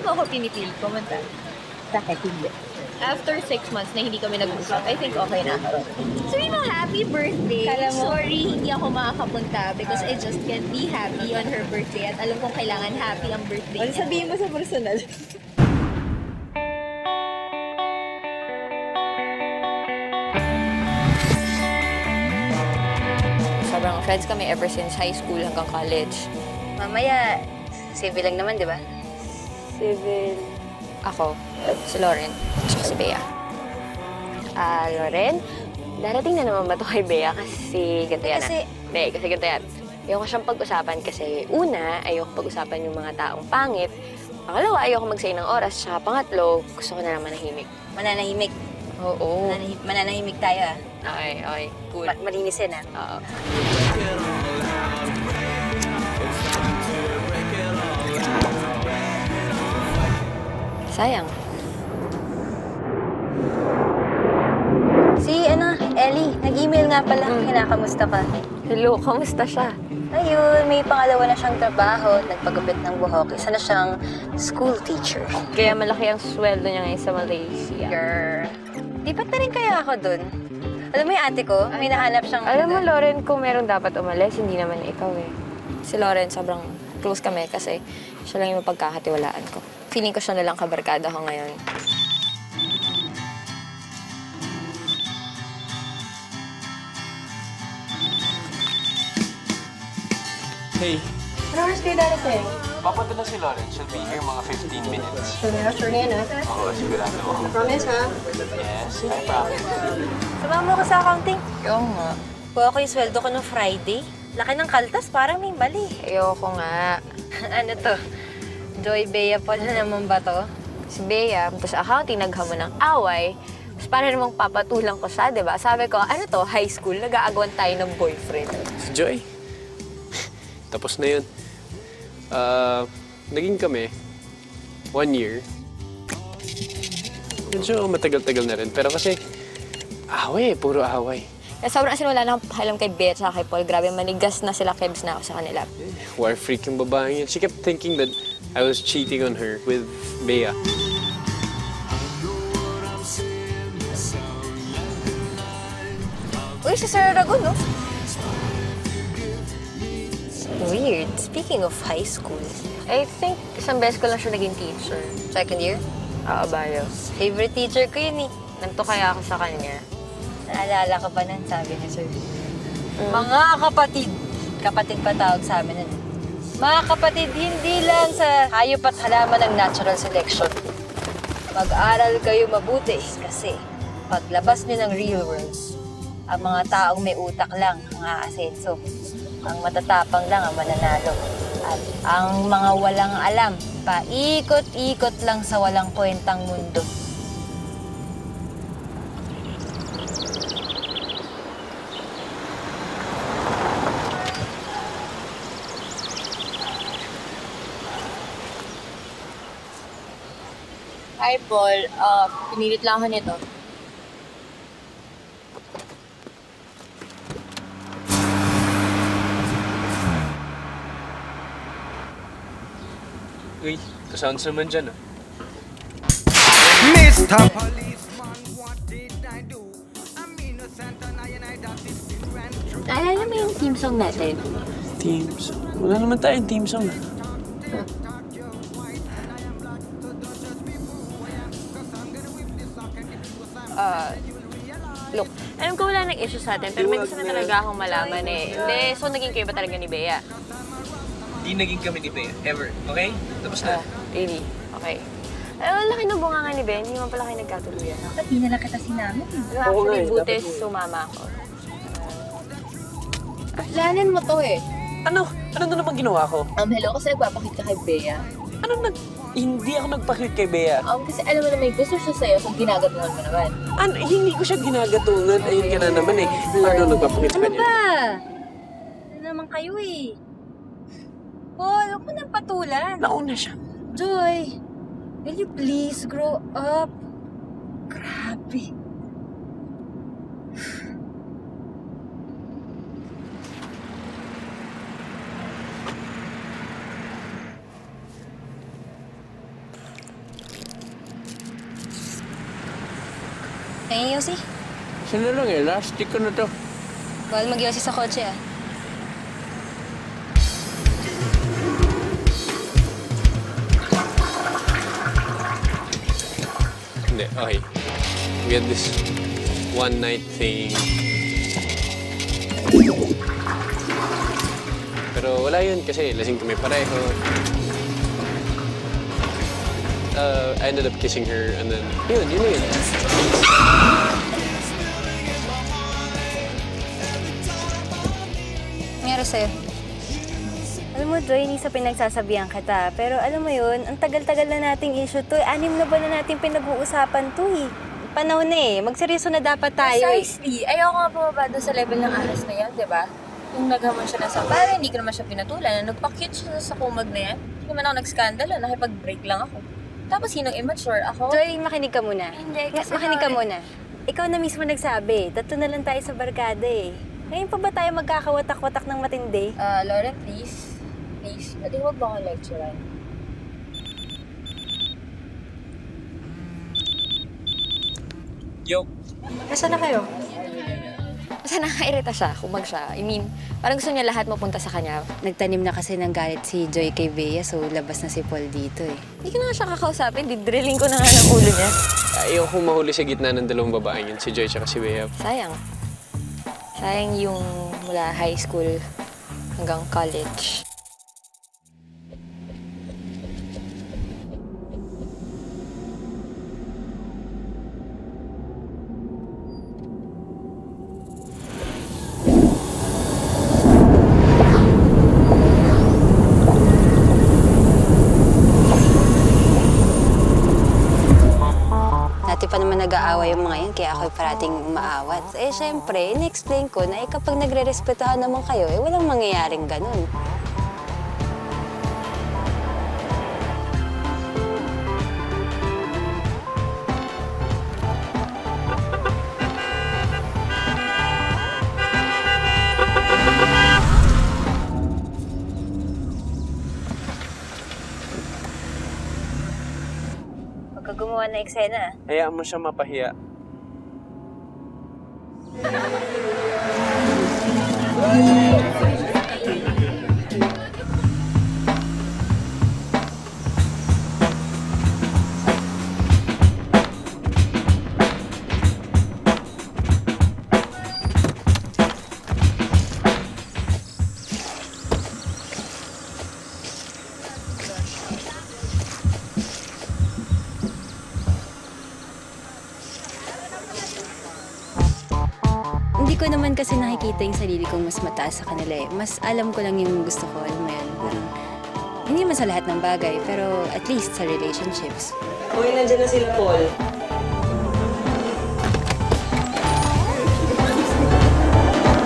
mo ako pinipilit pumunta? Bakit hindi? After 6 months na hindi kami nag-usap, I think okay na. Sabi mo, happy birthday! Mo, sorry, hindi ako makakapunta because I just can't be happy on her birthday at alam kong kailangan happy ang birthday niya. Sabihin mo sa personal. Sobrang friends kami ever since high school hanggang college. Mamaya, civil lang naman, di ba? Civil. Ako, si Lauren, at si Bea. Lauren, darating na naman ba ito kay Bea kasi ganito yan? Kasi ganito yan. Ayoko siyang pag-usapan kasi una, ayoko pag-usapan yung mga taong pangit. Pangalawa, ayoko mag-say ng oras. Tsaka pangatlo, gusto ko na lang manahimik. Mananahimik. Oo. Mananahimik tayo, ah. Okay. Cool. Malinis yan, ah. Oo. Sayang. Si, Ellie, nag-email nga pala. Kinakamusta ka? Hello, kamusta siya? Ayun, may pangalawa na siyang trabaho. Nagpagupit ng buhok. Isa na siyang school teacher. Kaya malaki ang sweldo niya ngayon sa Malaysia. Girl. Lipat na rin kaya ako dun. Alam mo yung ate ko, may nahanap siyang... Alam mo, Lauren, kung meron dapat umalis, hindi naman ikaw eh. Si Lauren, sobrang close kami kasi siya lang yung mapagkakatiwalaan ko. Feeling ko siya na lang kabarkada ko ngayon. Hey. Ano oras kayo darating? Papunta na si Lauren. She'll be here mga 15 minutes. Sure na yan, ha? Oo, sigurado ako. Promise, ha? Yes, I promise. Sumama mo ko sa accounting. Oo nga. Kuha ko yung sweldo ko nung Friday. Laki ng kaltas, parang may mali. Ayoko nga. Ano to? Joy Bea pa na naman ba to? Si Bea, punta sa accounting, naghamon ng away. Tapos para namang papatulang ko siya, di ba? Sabi ko, ano to, high school, nag-aagawan tayo ng boyfriend. Si Joy? Tapos na yun. Naging kami 1 year. Medyo matagal-tagal na rin. Pero kasi, away, puro away. Eh, sobrang asin wala na alam kay Bea at kay Paul. Grabe, manigas na sila, kebs na ako sa kanila. War freak yung babae yun. She kept thinking that I was cheating on her with Bea. Uy, si Sir Aragon, no? Weird. Speaking of high school, I think isang beses ko lang siya naging teacher. second year, Bio. favorite teacher ko yun, eh. Nagto kaya ako sa kanya. Naalala ka pa nun, sabi ni Sir. Mga kapatid. Kapatid pa tawag sa amin nun. Mga kapatid, hindi lang sa hayop at halaman ng natural selection. Mag-aral kayo mabuti kasi paglabas nyo ng real world, ang mga taong may utak lang ang aasenso. Ang matatapang lang ang mananalo. At ang mga walang alam, paikot-ikot lang sa walang kwentang mundo. Hi, Paul. Pinilit lang ako nito. Uy, kasounds naman dyan, ah. Mr. Policeman, what did I do? I'm innocent and I that is been ran through. Naalala mo yung team song natin? Team song? Wala naman tayong team song, ah. Look, alam ko wala nag-issue sa atin, pero may gusto na talaga akong malaman eh. Hindi, so naging kayo ba talaga ni Bea? Di naging kami ni Bea, ever. Okay? Tapos na. Really? Okay. Laki na bunga nga ni Bea, hindi naman pala kayo nagkatuluyan. Ba't di na lang kita sinamit? Actually, buti sumama ako. Planin mo to eh. Ano? Ano na naman ginawa ko? Hello, kasi nagpapakit ka kay Bea. Hindi ako nagpakit kay Bea. Kasi alam mo na may gusto siya sa'yo kung ginagatungan mo naman. Hindi ko siya ginagatungan. Ayun ka na naman eh. Paano nagpapakit sa kanya? Ano naman kayo eh? Paul, huwag mo nang patulan. Nauna siya. Joy, will you please grow up? Grabe. May yosi. Isa na lang eh, last stick ko na to. Bawal mag-yosi sa kotse ah. Hindi, okay. We had this one night thing. Pero wala yun kasi lasing kami pareho. I ended up kissing her and then, yun na yun. Nangyari sa'yo? Alam mo, Joy, hindi sa pinagsasabihan kita. Pero alam mo yun, ang tagal-tagal na nating issue to. 6 na ba na natin pinag-uusapan to eh. Panahon na eh. Magseryoso na dapat tayo eh. Precisely. Ayoko nga bumaba doon sa level ng ahas na yan, di ba? Yung naghamon siya na sa para, hindi ko naman siya pinatulan. Nagpa-cute siya sa kumag na yan. Hindi naman ako nag-scandal, nakipag-break lang ako. Tapos sinong immature ako? Joy, makinig ka muna. Hindi, kasi Makinig ka muna. Ikaw na mismo nagsabi. 3 na lang tayo sa barkada eh. Ngayon pa ba tayo magkakawatak-watak ng matindi? Lauren, please. Please. Pwede huwag ba ako lecturean? Yo! Nasaan na kayo? Basta nakakairita siya, kumag siya. I mean, parang gusto niya lahat mapunta sa kanya. Nagtanim na kasi ng galit si Joy kay Bea, so labas na si Paul dito eh. Hindi ko na nga siya kakausapin, didrilling ko na nga ng ulo niya. Ayaw kong mahuli sa gitna ng dalawang babaeng yun, si Joy at si Bea. Sayang. Sayang yung mula high school hanggang college. Dati pa naman nag-aaway yung mga yan, kaya ako'y parating umaawat. Eh, syempre, in-explain ko na kapag nagre-respetahan naman kayo, walang mangyayaring ganun. Huwag ka gumawa na eksena. Hayaan mo siya mapahiya. Hindi ko naman kasi nakikita yung sarili kong mas mataas sa kanila eh. Mas alam ko lang yung gusto ko, alam mo yun. Parang, hindi naman sa lahat ng bagay, pero at least sa relationships. Uy, nandiyan na sila, Paul.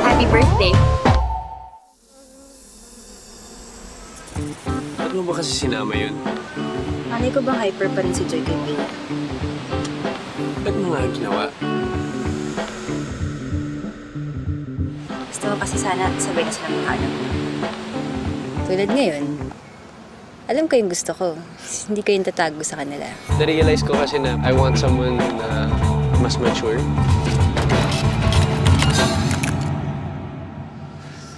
Happy birthday! Ba't mo ba kasi sinama yun? Anay ko bang hyper pa rin si Joy kay Bea? Ba't mo nga ginawa? Gusto ko kasi sana sabay na silang makahanap. Tulad ngayon, alam ko yung gusto ko. Hindi ko yung tatago sa kanila. Na-realize ko kasi na I want someone na mas mature.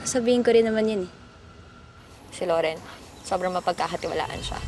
Sabihin ko rin naman yun eh. Si Lauren, sobrang mapagkakatiwalaan siya.